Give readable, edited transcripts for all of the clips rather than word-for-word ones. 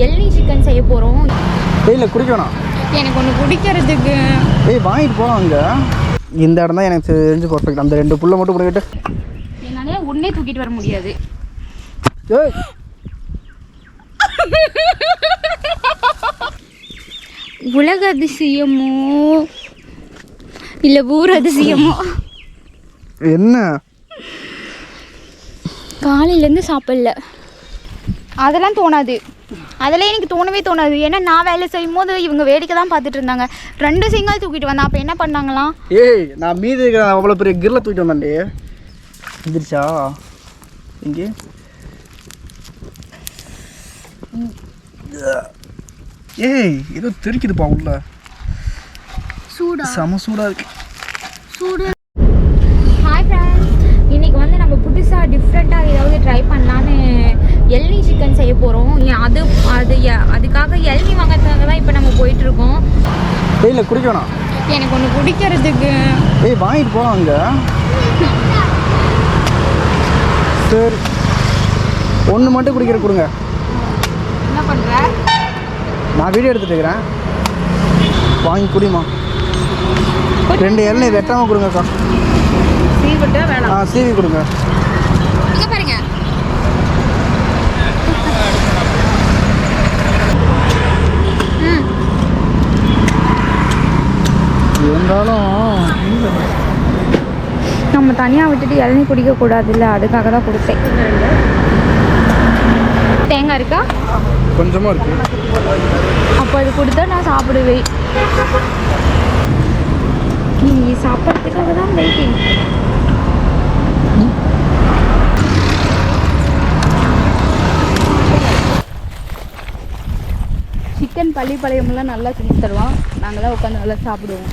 எள்ளி சிக்கன் செய்ய போகிறோம். இல்லை குடிக்கணும், எனக்கு ஒன்று குடிக்கிறதுக்கு. வாங்கிட்டு போகலாம். அங்கே இந்த இடம் தான் எனக்கு தெரிஞ்சு பர்ஃபெக்ட். அந்த 2 புல்லை மட்டும் பிடிக்கிட்டு என்னால் ஒன்றே தூக்கிட்டு வர முடியாது. உலக அதிசயமோ இல்லை ஊர் அதிசயமோ என்ன? காலையிலேருந்து சாப்பிடல. அதெல்லாம் தோணாது, அதெல்லாம் எனக்கு தோணவே தோணாது. ஏன்னா நான் வேலை செய்யும் போது இவங்க வேடிக்கை தான் பார்த்துட்டு இருந்தாங்க. 2 செங்கல் தூக்கிட்டு வந்தேன். அப்போ என்ன பண்ணாங்களாம்? நான் மீதி இருக்கிற அவ்வளோ பெரிய கிரில் தூக்கிட்டு வந்தேன்டே. வந்துருச்சா இங்கே? ஏதோ தெரிக்குதுப்பா உள்ள. சூடா? செம சூடாக இருக்கு. சூடு. ஹாய் ஃப்ரெண்ட்ஸ், இன்றைக்கி வந்து நம்ம புதுசாக டிஃப்ரெண்ட்டாக ஏதாவது ட்ரை பண்ணலான்னு எள்ளி சிக்கன் செய்ய போகிறோம். அதுக்காக எள்ளி வாங்கிறதுக்காக தான் இப்போ நம்ம போயிட்டுருக்கோம். இல்லை குடிக்கணும், எனக்கு ஒன்று குடிக்கிறதுக்கு. வாங்கிட்டு போகலாம். அங்கே சரி, ஒன்று மட்டும் குடிக்கிற கொடுங்க. என்ன பண்ணுற? நான் வீடியோ எடுத்துகிட்டு இருக்கிறேன். வாங்கி குடிமா. 2 இளநீ வெட்டாமல் கொடுங்கக்கா. சீவிட்டா வேணாம். சீவி கொடுங்க. இங்கே பாருங்க. இருந்தாலும் நம்ம தனியாக விட்டுட்டு இளநீ குடிக்கக்கூடாதுல்ல, அதுக்காக தான் கொடுத்தேன். தேங்காய் இருக்கா? கொஞ்சமாக இருக்கு. அப்போ அது கொடுத்தா நான் சாப்பிடுவேன். நீ சாப்பிட்றதுக்காக தான் வெயிட்டிங். சிக்கன் பள்ளிப்பாளையமெல்லாம் நல்லா செஞ்சு தருவான். நாங்களாம் உட்காந்து நல்லா சாப்பிடுவோம்.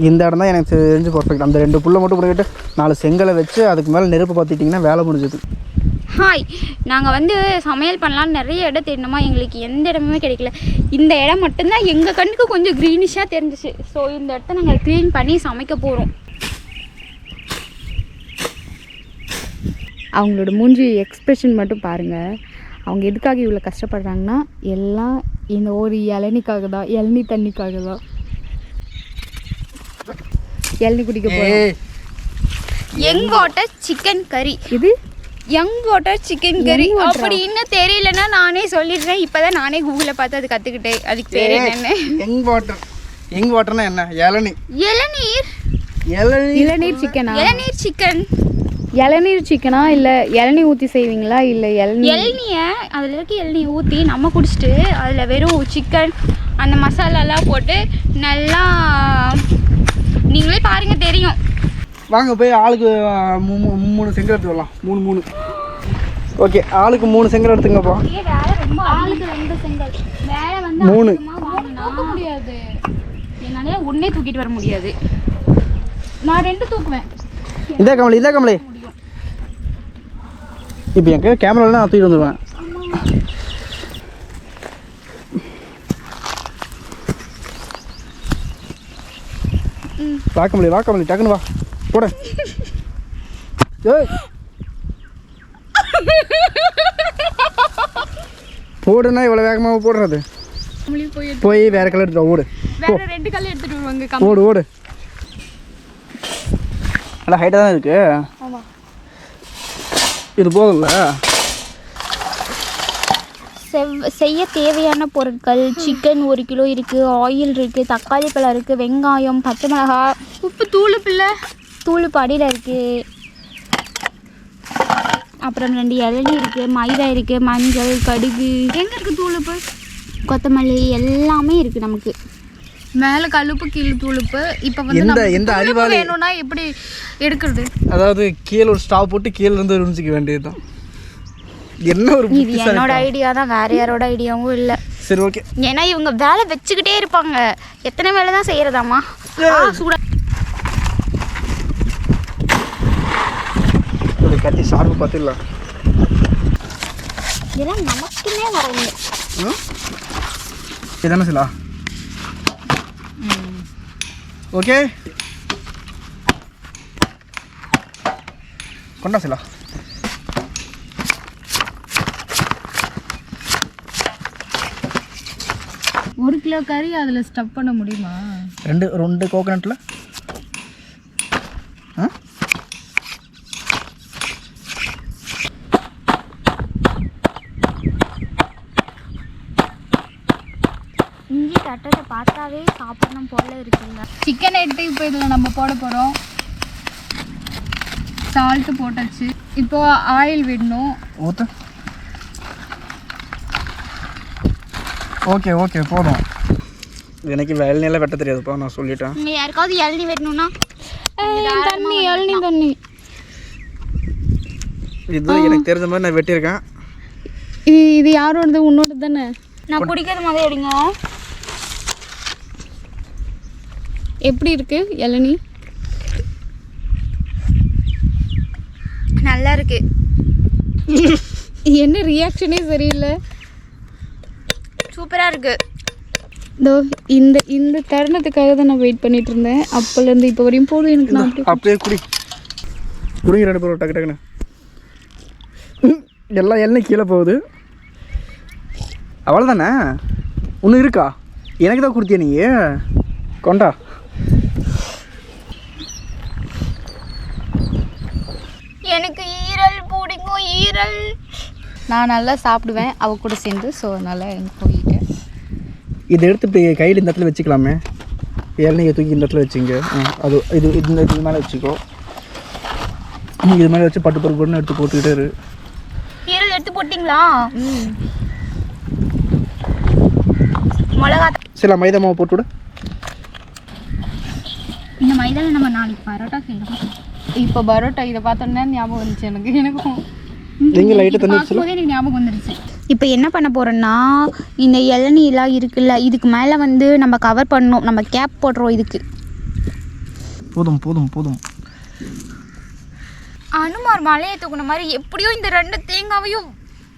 இந்த இடம் தான் எனக்கு தெரிஞ்சு பர்ஃபெக்ட். அந்த 2 புல்லை மட்டும் பிடிக்கிட்டு 4 செங்கலை வச்சு அதுக்கு மேலே நெருப்பு பார்த்துட்டிங்கன்னா வேலை முடிஞ்சது. ஹாய், நாங்கள் வந்து சமையல் பண்ணலான்னு நிறைய இடம் தேடினோமா, எங்களுக்கு எந்த இடமுமே கிடைக்கல. இந்த இடம் மட்டும்தான் எங்கள் கண்ணுக்கு கொஞ்சம் க்ரீனிஷாக தெரிஞ்சிச்சு. ஸோ இந்த இடத்த நாங்கள் க்ளீன் பண்ணி சமைக்க போகிறோம். அவங்களோட மூஞ்சி எக்ஸ்ப்ரெஷன் மட்டும் பாருங்கள். அவங்க எதுக்காக இவ்வளோ கஷ்டப்படுறாங்கன்னா எல்லாம் இந்த ஒரு இளநிக்காக தான், இளநீ தண்ணிக்காக தான். இளநீ குடிக்க போகிறோம். யங் வாட்டர் சிக்கன் கறி. இது யங் வாட்டர் சிக்கன் கறி அப்படி இன்னும் தெரியலன்னா நானே சொல்லிடுறேன். இப்போதான் நானே கூகுளில் பார்த்து அது கற்றுக்கிட்டேன். அதுக்கு பேர் என்னென்னு. யங் வாட்டர்னா என்ன? இளநீர். இளநீர் சிக்கனா? இளநீர் சிக்கன். இளநீர் சிக்கனா இல்லை இளநீ ஊற்றி செய்வீங்களா? இல்லை இளநியை அதில் இருக்க இளநீ ஊற்றி நம்ம குடிச்சிட்டு அதில் வெறும் சிக்கன் அந்த மசாலாலாம் போட்டு நல்லா நீங்களே பாருங்கள் தெரியும். வாங்க போய் ஆளுக்கு 3 செங்கல் எடுத்து வரலாம். 3 ஓகே, ஆளுக்கு 3 செங்கல் எடுத்துங்கப்பா. ஆளுக்கு 2 செங்கல். வேலை வந்து 3 தூக்க முடியாது. என்னால ஒன்றே தூக்கிட்டு வர முடியாது. நான் 2 தூக்குவேன். இதே கமலி இப்போ என் கேமராவில் நான் தூக்கிட்டு வந்துடுவேன். வா கமலி டக்குன்னு வா போட. போடுனா இவ்வளோ வேகமாக போடுறது. போய் வேற கலர் எடுத்து ஓடு. வேற 2 கல் எடுத்துட்டு வருவாங்க. ஓடு. நல்லா ஹைட்டாக தான் இருக்கு. இது போதும்ல. செய்ய தேவையான பொருட்கள்: சிக்கன் 1 கிலோ இருக்குது, ஆயில் இருக்குது, தக்காளி பழம் இருக்குது, வெங்காயம், பச்சை மிளகாய், உப்பு, தூளுப்பு அடியில் இருக்குது, அப்புறம் 2 இளநீ இருக்குது, மைதா இருக்குது, மஞ்சள், கடுகு, எங்கே இருக்குது தூளுப்பு, கொத்தமல்லி எல்லாமே இருக்குது. நமக்கு மேலே கல்லுப்பு கீழே தூளுப்பு. இப்போ வந்து எந்த அறிவாளி வேணும்னா எப்படி எடுக்கிறது? அதாவது கீழே ஒரு ஸ்டாப் போட்டு கீழே இருந்து உறிஞ்சிக்க வேண்டியதுதான். என்ன ஒரு இது என்னோட ஐடியா தான், வேற யாரோட ஐடியாவும் இல்லை. சரி ஓகே. ஏன்னா இவங்க வேலை வச்சுக்கிட்டே இருப்பாங்க. எத்தனை வேலை தான் செய்யறதாமா? சூடா கட்டி சார்பு பார்த்துடலாம். இதெல்லாம் நமக்குமே வரல. இதானே சிலா? ஓகே கொண்டா சிலா. 1 கிலோ கறி அதில் ஸ்டப் பண்ண முடியுமா? ரெண்டு கோகனட்டில் இஞ்சி தட்டத்தை பார்த்தாவே சாப்பிடணும் போல இருக்குல்ல. சிக்கன் எடுத்து இப்போ இதில் நம்ம போட போகிறோம். சால்ட்டு போட்டாச்சு. இப்போ ஆயில் விடணும். ஊற்று. ஓகே ஓகே போதும். எனக்கு இளநியெல்லாம் வெட்ட தெரியாதுப்பா, நான் சொல்லிட்டேன். நீங்கள் யாருக்காவது இளநீ வெட்டணும்னா தண்ணி தண்ணி இது எனக்கு தெரிஞ்ச மாதிரி நான் வெட்டியிருக்கேன். இது யாரோடது? உன்னோட தானே? நான் குடிக்கிறது மாதிரி எடுங்க. எப்படி இருக்கு இளநீ? நல்லா இருக்கு. என்ன ரியாக்ஷனே சரியில்லை. சூப்பராக இருக்கு. இதோ இந்த தருணத்துக்காக தான் நான் வெயிட் பண்ணிட்டு இருந்தேன். அப்போலேருந்து இப்போ வரையும் போதும் எனக்கு. நான் அப்படியே குடிங்க 2 பேரும் டக்கு டக்குன்னு. எல்லாம் எண்ணெய் கீழே போகுது. அவ்வளோதானே? ஒன்றும் இருக்கா? எனக்கு தான் கொடுத்தியா நீ? கொண்டா. எனக்கு ஈரல் பிடிக்கும். ஈரல் நான் நல்லா சாப்பிடுவேன் அவ கூட சேர்ந்து. ஸோ அதனால் எனக்கு போயிட்டேன். இதை எடுத்து கையில் இந்த இடத்துல வச்சுக்கலாமே. இளநீயை தூக்கி இந்த இடத்துல வச்சுங்க. அது இது மேலே வச்சுக்கோ. இது மேலே வச்சு பட்டு பொருட்கள் எடுத்து போட்டுக்கிட்டே இரு. ஈரல் எடுத்து போட்டிங்களா? மிளகா. சரி மைதா மாவு போட்டுவிடு. இந்த மைதாவில் நம்ம நாளைக்கு பரோட்டா செய்யணும். இப்போ பரோட்டா இதை பார்த்தோன்னே ஞாபகம் வந்துச்சு எனக்கும். நீங்கள் லைட்டாக தண்ணி வச்சுலாம். எனக்கு ஞாபகம் வந்துருச்சு. இப்போ என்ன பண்ண போகிறோன்னா, இந்த இளநீலாம் இருக்குல்ல, இதுக்கு மேலே வந்து நம்ம கவர் பண்ணணும். நம்ம கேப் போடுறோம் இதுக்கு. போதும் போதும் போதும். அனுமார் மலையை தூக்குன மாதிரி எப்படியோ இந்த 2 தேங்காவையும்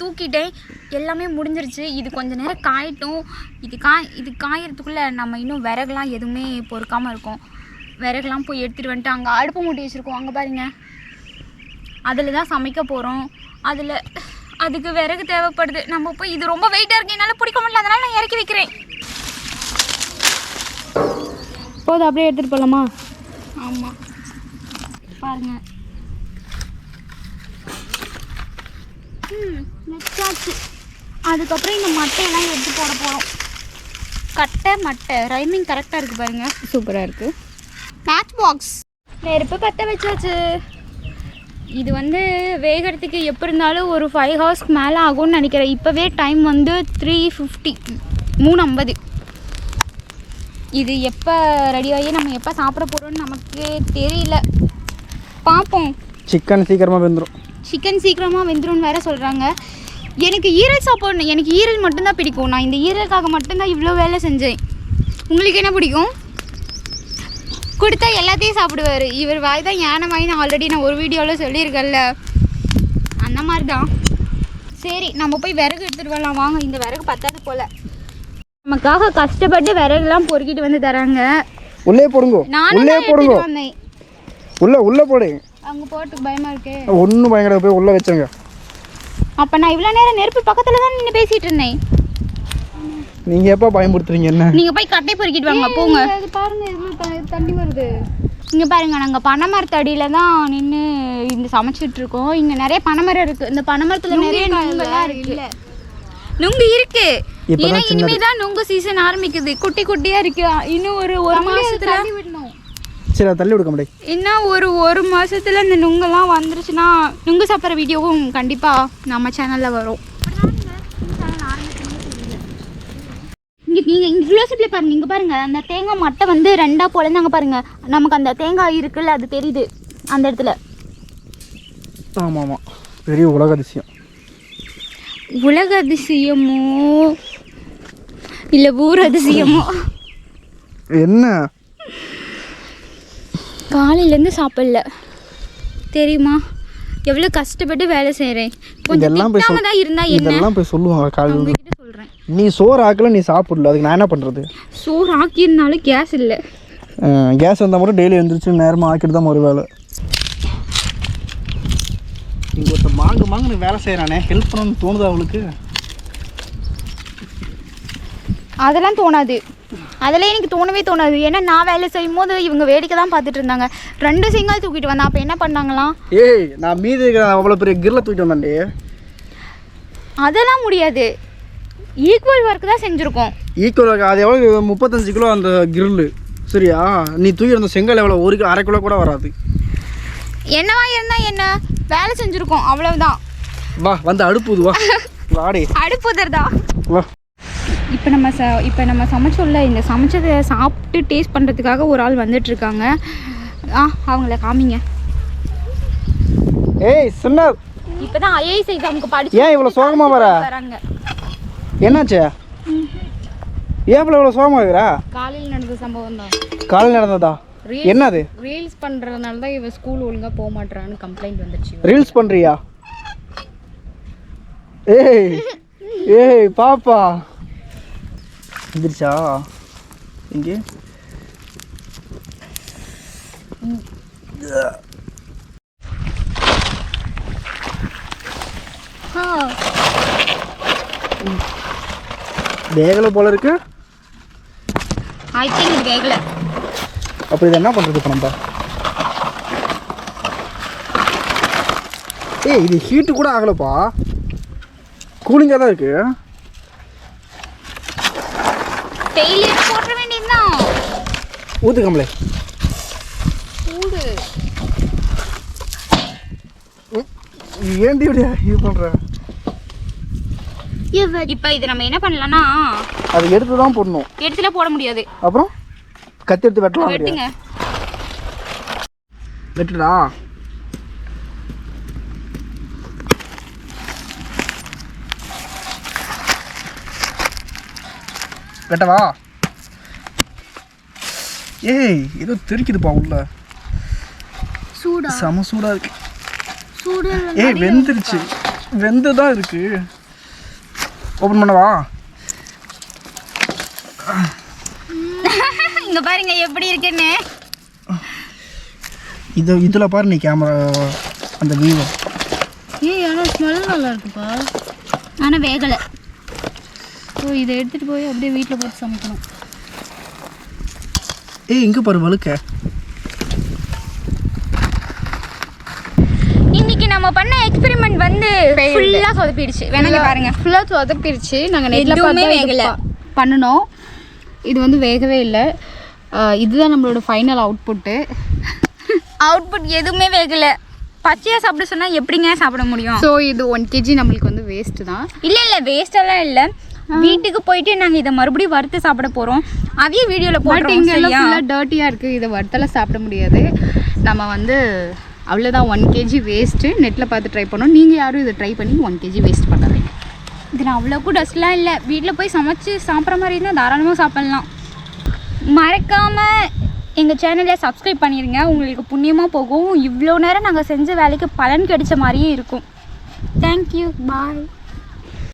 தூக்கிட்டேன். எல்லாமே முடிஞ்சிருச்சு. இது கொஞ்சம் நேரம் காயட்டும். இது காயறதுக்குள்ளே நம்ம இன்னும் விறகுலாம் எதுவுமே பொறுக்காமல் இருக்கும். விறகுலாம் போய் எடுத்துகிட்டு வந்துட்டு அங்கே அடுப்பு மூட்டி வச்சுருக்கோம். அங்கே பாருங்க, அதில் தான் சமைக்க போகிறோம். அதுக்கு விறகு தேவைப்படுது. நம்ம போய் இது ரொம்ப வெயிட்டாக இருக்கு, என்னால் பிடிக்க முடியல, அதனால் நான் இறக்கி வைக்கிறேன். போதும், அப்படியே எடுத்துகிட்டு போகலாமா? ஆமாம், பாருங்கள். வச்சாச்சு. அதுக்கப்புறம் இந்த மட்டையெல்லாம் எடுத்து போட போகிறோம். மட்டை ரைமிங் கரெக்டாக இருக்குது பாருங்கள். சூப்பராக இருக்குது. மேட்ச் பாக்ஸ் நெருப்பு பற்ற வச்சாச்சு. இது வந்து வேகிறதுக்கு எப்படி இருந்தாலும் ஒரு 5 ஹவர்ஸ்க்கு மேலே ஆகும்னு நினைக்கிறேன். இப்போவே டைம் வந்து 3:50. இது எப்போ ரெடியாகி நம்ம எப்போ சாப்பிட போகிறோம்னு நமக்கு தெரியல. பார்ப்போம். சிக்கன் சீக்கிரமாக வெந்துடும். சிக்கன் சீக்கிரமாக வெந்துரும்னு வேறு சொல்கிறாங்க. எனக்கு ஈரல் சாப்பிடணும். எனக்கு ஈரல் மட்டும்தான் பிடிக்கும். நான் இந்த ஈரலுக்காக மட்டும்தான் இவ்வளோ வேலை செஞ்சேன். உங்களுக்கு என்ன பிடிக்கும்? கொடுத்தா எல்லாத்தையும் சாப்பிடுவார். இவர் வாய் தான் யானை வாயின்னு ஆல்ரெடி நான் ஒரு வீடியோவில் சொல்லியிருக்கேன்ல, அந்த மாதிரி தான். சரி, நம்ம போய் விறகு எடுத்துகிட்டு வரலாம் வாங்க. இந்த விறகு பத்தாது போல். நமக்காக கஷ்டப்பட்டு விறகுலாம் பொறுக்கிட்டு வந்து தராங்க. உள்ளே போடுங்க. உள்ளே போடுங்க. வந்தேன். உள்ளே போடு. அங்கே போகிறதுக்கு பயமாக இருக்கே. ஒன்றும் பயங்கர போய் உள்ளே வச்சுருங்க. அப்போ நான் இவ்வளோ நேரம் நெருப்பு பக்கத்தில் தான் நின்று பேசிகிட்டு இருந்தேன். நீங்கள் எப்போ பயன்படுத்துறீங்க? என்ன நீங்கள் போய் கட்டை பொறுக்கிட்டு வாங்க போங்க. இது பாருங்க, எவ்வளோ தண்ணி வருது. இங்கே பாருங்க, நாங்கள் பனைமரத்தடியில் தான் நின்று இந்த சமைச்சிட்டு இருக்கோம். இங்கே நிறைய பனைமரம் இருக்குது. இந்த பனைமரத்தில் நிறைய நுங்கெல்லாம் இருக்குது. நுங்கு இருக்கு. ஏன்னா இனிமே தான் நுங்கு சீசன் ஆரம்பிக்குது. குட்டி குட்டியாக இருக்கு. இன்னும் ஒரு மாசத்துல விடணும். சரி, அதை தள்ளி விடுக்க முடியும். இன்னும் ஒரு மாசத்துல இந்த நுங்கெல்லாம் வந்துருச்சுன்னா நுங்கு சாப்பிட்ற வீடியோவும் கண்டிப்பாக நம்ம சேனலில் வரும். நீங்கள் இங்கே க்ளோஸ்அப்ல பாருங்கள். இங்கே பாருங்கள், அந்த தேங்காய் மட்டை வந்து 2ஆக பொழந்தாங்க பாருங்கள். நமக்கு அந்த தேங்காய் இருக்குல்ல, அது தெரியுது அந்த இடத்துல. ஆமாம் ஆமாம், பெரிய உலக அதிசயம். உலக அதிசயமோ இல்லை ஊர் அதிசயமோ என்ன? காலையிலேருந்து சாப்பிடல தெரியுமா? எவ்வளோ கஷ்டப்பட்டு வேலை செய்கிறேன். கொஞ்சம் திட்டாம தான் இருந்தா என்ன? இதெல்லாம் போய் சொல்லுவாங்க காலையில். உங்ககிட்ட சொல்கிறேன். நீ சோறு ஆக்கல, நீ சாப்பிடல, அதுக்கு நான் என்ன பண்ணுறது? சோறு ஆக்கியிருந்தாலும் கேஸ் இல்லை. கேஸ் வந்தால் மட்டும் டெய்லி எழுந்திரிச்சு நேரமாக ஆக்கிட்டு தான் ஒரு வேலை. இங்கே ஒருத்தர் மாங்குன்னு வேலை செய்கிறானே, ஹெல்ப் பண்ணணும்னு தோணுதா அவளுக்கு? அதெல்லாம் தோணாது. அதெல்லாம் எனக்கு தோணவே தோணாது. ஏன்னா நான் வேலை செய்யும் போது இவங்க வேடிக்கை தான் பார்த்துட்டு இருந்தாங்க. 2 செங்கல் தூக்கிட்டு வந்தேன். அப்போ என்ன பண்ணாங்களாம்? ஏய் நான் மீதி அவ்வளோ பெரிய கிரில்ல தூக்கிட்டு வந்தேன்டி. அதெல்லாம் முடியாது. ஈக்குவல் ஒர்க் தான் செஞ்சுருக்கோம். ஈக்குவல் ஒர்க் அது எவ்வளோ 35 கிலோ அந்த கிரில்லு. சரியா? நீ தூக்கி வந்த செங்கல் எவ்வளோ 1 கிலோ 1/2 கிலோ கூட வராது. என்னவா இருந்தால் என்ன வேலை செஞ்சுருக்கோம் அவ்வளவுதான். வா வந்து அடுப்புது வா வாடி அடுப்புதர்தா. வா. இப்போ நம்ம சமைச்சோம்ல, இந்த சமைச்சதை சாப்பிட்டு டேஸ்ட் பண்ணுறதுக்காக ஒரு ஆள் வந்துட்டுருக்காங்க. அவங்கள காமிங்க. ஏய் சொன்ன இப்போ தான் ஐஏஎஸ் எக்ஸாமுக்கு படிச்சு ஏன் இவ்வளோ சோகமாக வராங்க? என்னாச்சு? ஏன் இவ்வளோ சோகமாக இருக்கிறா? காலையில் நடந்த சம்பவம் தான். காலையில் நடந்ததா? என்னது? ரீல்ஸ் பண்ணுறதுனால தான் இவன் ஸ்கூல் ஒழுங்காக போக மாட்டேறான்னு கம்ப்ளைண்ட் வந்துருச்சு. ரீல்ஸ் பண்ணுறியா? ஏய் ஏய் பாப்பா வந்துருச்சா? இங்கே வேகலை போல இருக்கு. ஐ திங்க் இது வேகலை. அப்போ இதை என்ன பண்ணுறது இப்போ நம்ம? ஏய் இது ஹீட்டு கூட ஆகலைப்பா, கூலிங்காக தான் இருக்கு. டெய்லி போட்ட வேண்டியதுதான். ஊற்றுக்கம்பளே சூடு. ஏன்டி இப்படி இது பண்ணுற? இப்போ இது நம்ம என்ன பண்ணலாம்னா அது எடுத்து தான் போடணும். எடுத்துல போட முடியாது. அப்புறம் கத்தி எடுத்து வெட்டலாம். வெட்டுங்க. வெட்டுடா. வெட்டவா? ஏய் ஏதோ தெரிக்குதுப்பா உள்ள. சூடா? செம சூடா இருக்கு. சூடு. ஏய் வெந்துருச்சு, வெந்து தான் இருக்கு. ஓப்பன் பண்ணவா? இங்க பாருங்க எப்படி இருக்குன்னு. இதில் பாரு நீ கேமரா அந்த வியூவை. ஏய் ஆனால் ஸ்மெல் நல்லா இருக்குப்பா. ஆனால் வேகலை. ஸோ இதை எடுத்துகிட்டு போய் அப்படியே வீட்டில் போட்டு சமைக்கணும். ஏய் இங்கே பாரு வழுக்க. இன்னைக்கு நம்ம பண்ண எக்ஸ்பெரிமெண்ட் வந்து ஃபுல்லாக சொதப்பிடுச்சு. வேணாங்க பாருங்க, ஃபுல்லாக சொதப்பிடுச்சு. நாங்கள் எதுவுமே வேகலை பண்ணணும். இது வந்து வேகவே இல்லை. இதுதான் நம்மளோட ஃபைனல் அவுட்புட்டு. அவுட்புட் எதுவுமே வேகலை. பச்சையாக சாப்பிட சொன்னால் எப்படிங்க சாப்பிட முடியும்? ஸோ இது 1 kg நம்மளுக்கு வந்து வேஸ்ட்டு தான். இல்லை வேஸ்டெல்லாம் இல்லை. வீட்டுக்கு போயிட்டு நாங்கள் இதை மறுபடியும் வறுத்து சாப்பிட போகிறோம். அதையே வீடியோவில் போட்டு இங்கெல்லாம் ஃபுல்லாக டர்ட்டியாக இருக்குது. இதை வறுத்தெல்லாம் சாப்பிட முடியாது. நம்ம வந்து அவ்வளோதான் 1 kg வேஸ்ட்டு. நெட்டில் பார்த்து ட்ரை பண்ணோம். நீங்கள் யாரும் இதை ட்ரை பண்ணி 1 kg வேஸ்ட் பண்ணாதீங்க. இது நான் அவ்வளோக்கும் டஸ்ட்லாம் இல்லை. வீட்டில் போய் சமைச்சு சாப்பிட்ற மாதிரி இருந்தால் தாராளமாக சாப்பிட்லாம். மறக்காமல் எங்கள் சேனலை சப்ஸ்கிரைப் பண்ணிடுங்க. உங்களுக்கு புண்ணியமாக போகும். இவ்வளோ நேரம் நாங்கள் செஞ்ச வேலைக்கு பலன் கிடைச்ச மாதிரியே இருக்கும். தேங்க்யூ. பாய்.